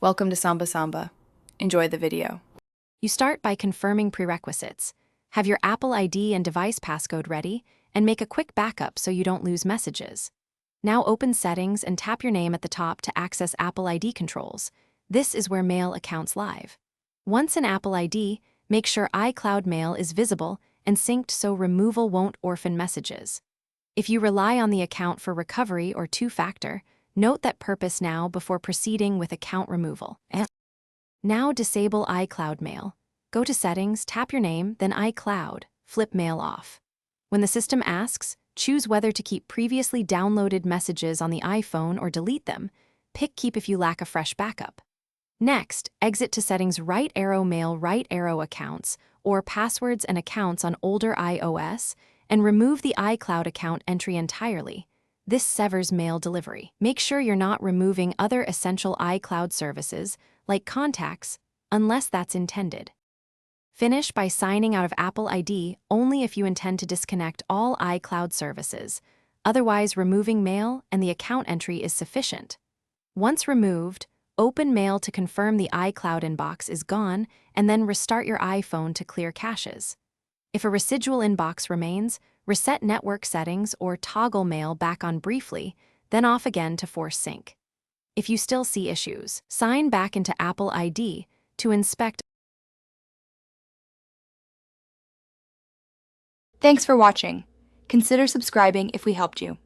Welcome to Samba Samba. Enjoy the video. You start by confirming prerequisites. Have your Apple ID and device passcode ready, and make a quick backup so you don't lose messages. Now open Settings and tap your name at the top to access Apple ID controls. This is where Mail accounts live. Once in Apple ID, make sure iCloud Mail is visible and synced so removal won't orphan messages. If you rely on the account for recovery or two-factor, note that purpose now before proceeding with account removal. Now disable iCloud Mail. Go to Settings, tap your name, then iCloud, flip Mail off. When the system asks, choose whether to keep previously downloaded messages on the iPhone or delete them. Pick Keep if you lack a fresh backup. Next, exit to Settings right arrow Mail right arrow accounts or passwords and accounts on older iOS and remove the iCloud account entry entirely. This severs mail delivery. Make sure you're not removing other essential iCloud services, like contacts, unless that's intended. Finish by signing out of Apple ID only if you intend to disconnect all iCloud services. Otherwise, removing Mail and the account entry is sufficient. Once removed, open Mail to confirm the iCloud inbox is gone and then restart your iPhone to clear caches. If a residual inbox remains, reset network settings or toggle Mail back on briefly, then off again to force sync. If you still see issues, sign back into Apple ID to inspect. Thanks for watching. Consider subscribing if we helped you.